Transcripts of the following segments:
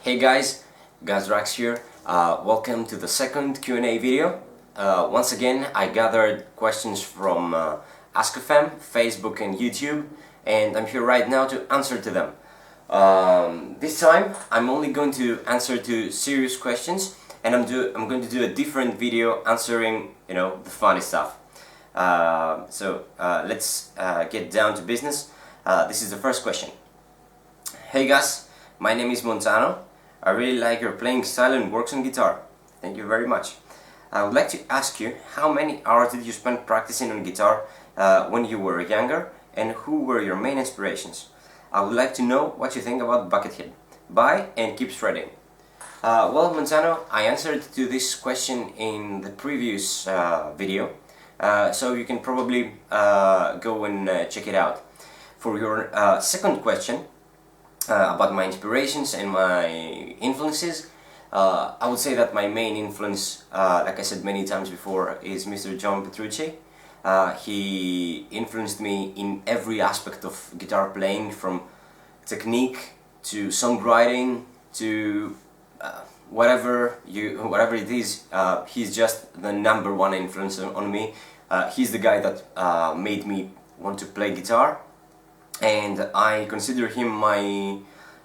Hey guys, Gus Drax here. Welcome to the second Q&A video. Once again, I gathered questions from Ask.fm, Facebook and YouTube, and I'm here right now to answer to them. This time, I'm only going to answer to serious questions, and I'm going to do a different video answering, the funny stuff. Let's get down to business. This is the first question. Hey Gus, my name is Montano. I really like your playing style and works on guitar. Thank you very much. I would like to ask you, how many hours did you spend practicing on guitar when you were younger, and who were your main inspirations? I would like to know what you think about Buckethead. Bye and keep shredding. Well, Montano, I answered to this question in the previous video, so you can probably go and check it out. For your second question, about my inspirations and my influences, I would say that my main influence, like I said many times before, is Mr. John Petrucci. He influenced me in every aspect of guitar playing, from technique to songwriting to whatever it is. He's just the number one influence on me. He's the guy that made me want to play guitar, and I consider him my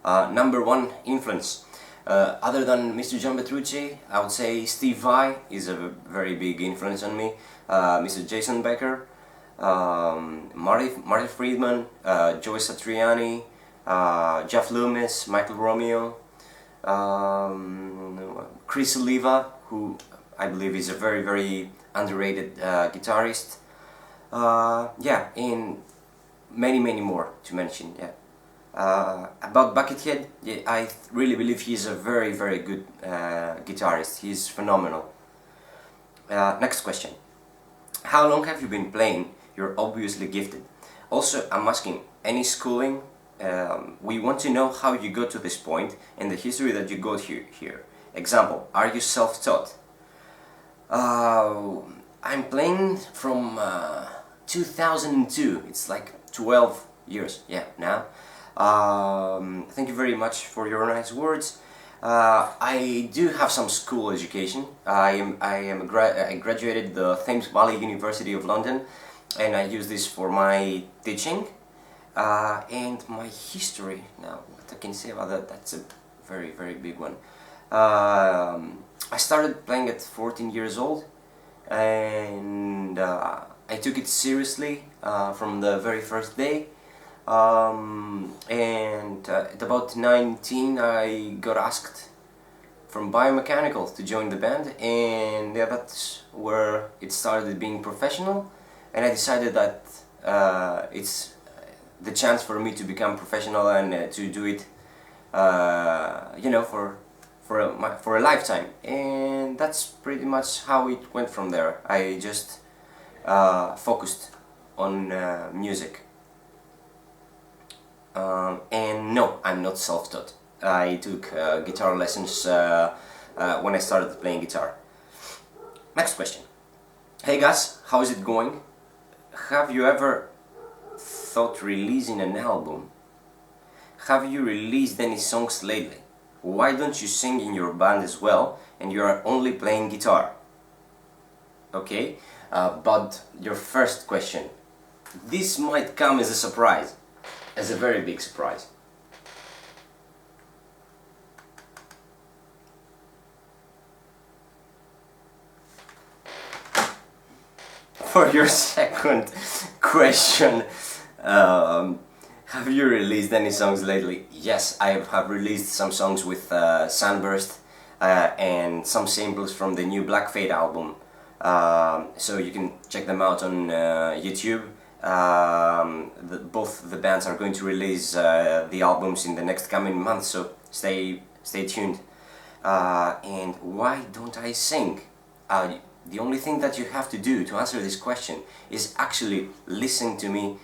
number one influence. Other than Mr. John Petrucci, I would say Steve Vai is a very big influence on me. Mr. Jason Becker, Marty Friedman, Joey Satriani, Jeff Loomis, Michael Romeo, Chris Oliva, who I believe is a very, very underrated guitarist. Yeah, and many more to mention. Yeah. About Buckethead, yeah, I really believe he's a very, very good guitarist. He's phenomenal. Next question. How long have you been playing? You're obviously gifted. Also, I'm asking, any schooling? We want to know how you got to this point and the history that you got here. Example, are you self-taught? I'm playing from 2002. It's like 12 years, yeah, now. Thank you very much for your nice words. I do have some school education. I graduated the Thames Valley University of London, and I use this for my teaching. And my history, now, what I can say about that, that's a very, very big one. I started playing at 14 years old, and I took it seriously from the very first day. At about 19, I got asked from biomechanical to join the band, and yeah, that's where it started being professional, and I decided that it's the chance for me to become professional and to do it, for a lifetime, and that's pretty much how it went from there. I just focused on music. And no, I'm not self-taught. I took guitar lessons when I started playing guitar. Next question. Hey Gus, how is it going? Have you ever thought releasing an album? Have you released any songs lately? Why don't you sing in your band as well, and you are only playing guitar? Okay, but your first question. This might come as a surprise. As a very big surprise. For your second question, have you released any songs lately? Yes, I have released some songs with Sunburst and some samples from the new Black Fade album. So you can check them out on YouTube. Both the bands are going to release the albums in the next coming month, so stay tuned. And why don't I sing? The only thing that you have to do to answer this question is actually listen to me,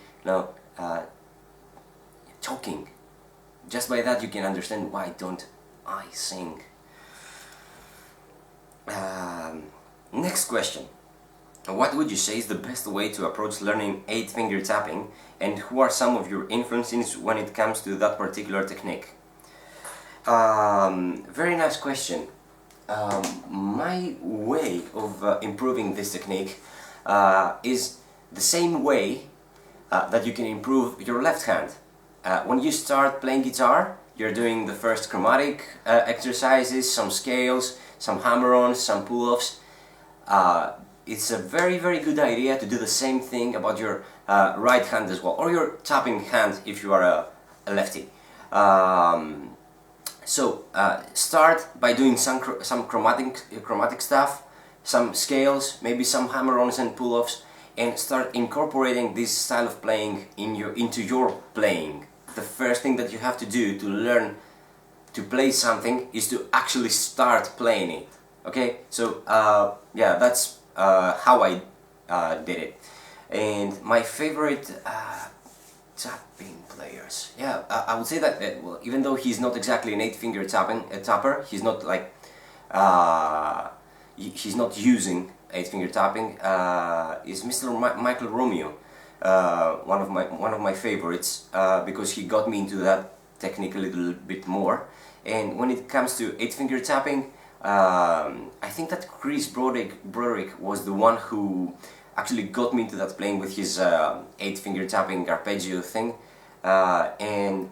talking. Just by that you can understand why don't I sing. Next question. What would you say is the best way to approach learning 8-finger tapping, and who are some of your influences when it comes to that particular technique? Very nice question. My way of improving this technique is the same way that you can improve your left hand. When you start playing guitar, you're doing the first chromatic exercises, some scales, some hammer-ons, some pull-offs. It's a very good idea to do the same thing about your right hand as well, or your tapping hand if you are a lefty. Start by doing some chromatic stuff, some scales, maybe some hammer-ons and pull-offs, and start incorporating this style of playing into your playing. The first thing that you have to do to learn to play something is to actually start playing it. Okay, so yeah, that's how I did it. And my favorite tapping players, yeah, I would say that well, even though he's not exactly an 8-finger tapper, he's not like he's not using 8-finger tapping. Is Mr. Michael Romeo, one of my favorites, because he got me into that technique a little bit more. And when it comes to 8-finger tapping, I think that Chris Broderick was the one who actually got me into that, playing with his 8-finger tapping arpeggio thing. And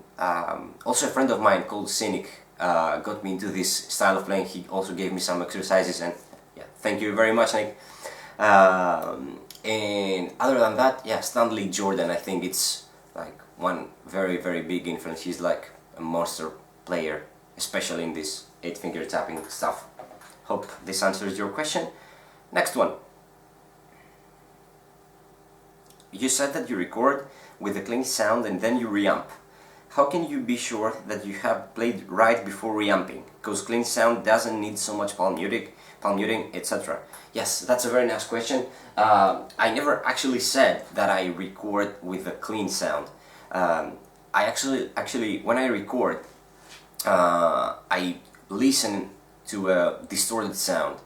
also a friend of mine called Cynic got me into this style of playing. He also gave me some exercises, and yeah, thank you very much, Nick. And other than that, yeah, Stanley Jordan, I think it's like one very big influence. He's like a monster player, especially in this 8-finger tapping stuff. Hope this answers your question. Next one. You said that you record with a clean sound and then you reamp. How can you be sure that you have played right before reamping? Because clean sound doesn't need so much palm muting, etc. Yes, that's a very nice question. I never actually said that I record with a clean sound. I actually when I record, I listen to a distorted sound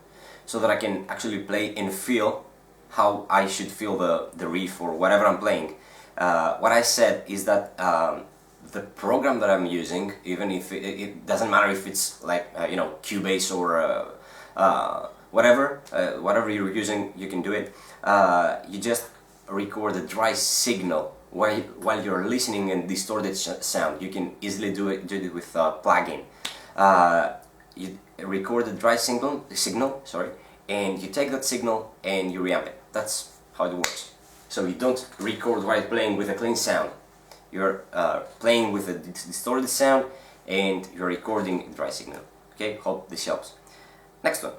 so that I can actually play and feel how I should feel the riff or whatever I'm playing. What I said is that the program that I'm using, even if it doesn't matter if it's like you know, Cubase or whatever you're using, you can do it. You just record a dry signal while you're listening and distorted sound. You can easily do it with a plugin. You record a dry signal, and you take that signal and you reamp it. That's how it works. So you don't record while playing with a clean sound. You're playing with a distorted sound and you're recording a dry signal. Okay, hope this helps. Next one.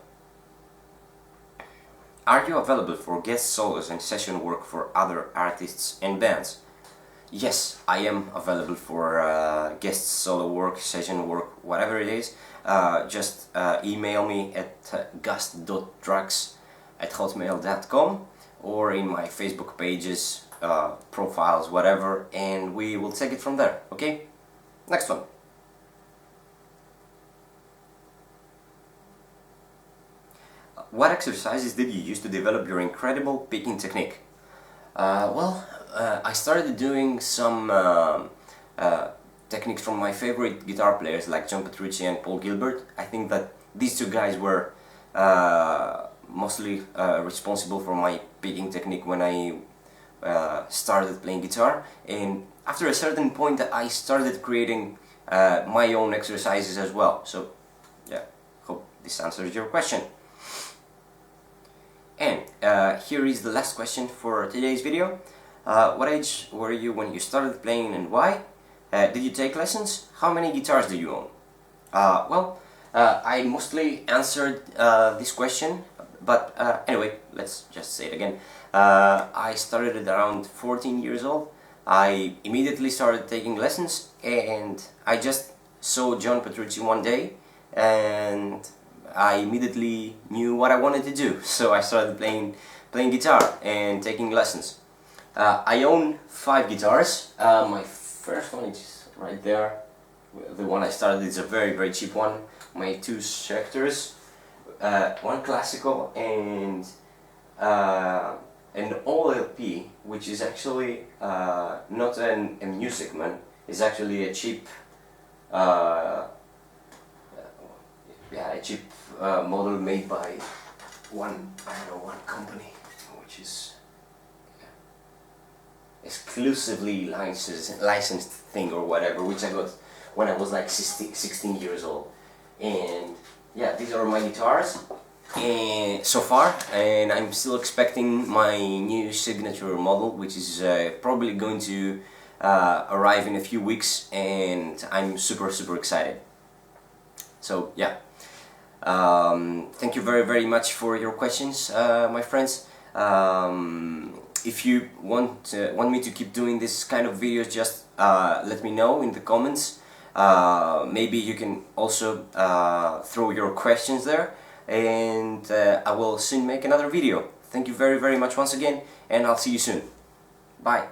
Are you available for guest solos and session work for other artists and bands? Yes, I am available for guest solo work, session work, whatever it is. Just email me at gus.drax@hotmail.com or in my Facebook pages, profiles, whatever, and we will take it from there, okay? Next one. What exercises did you use to develop your incredible picking technique? I started doing some techniques from my favorite guitar players like John Petrucci and Paul Gilbert. I think that these two guys were mostly responsible for my picking technique when I started playing guitar, and after a certain point I started creating my own exercises as well. So yeah, hope this answers your question. And here is the last question for today's video. What age were you when you started playing and why? Did you take lessons? How many guitars do you own? I mostly answered this question, but anyway, let's just say it again. I started at around 14 years old. I immediately started taking lessons, and I just saw John Petrucci one day, and I immediately knew what I wanted to do. So I started playing guitar and taking lessons. I own 5 guitars. My first one is right there. The one I started is a very cheap one. My 2 Schecters, one classical and an old LP, which is actually not a Music Man. It's actually a cheap cheap model made by one company, which is exclusively licensed thing or whatever, which I got when I was like 16 years old. And yeah, these are my guitars and so far, and I'm still expecting my new signature model, which is probably going to arrive in a few weeks, and I'm super excited. So yeah, thank you very much for your questions, my friends. If you want me to keep doing this kind of videos, just let me know in the comments. Maybe you can also throw your questions there, and I will soon make another video. Thank you very much once again, and I'll see you soon. Bye.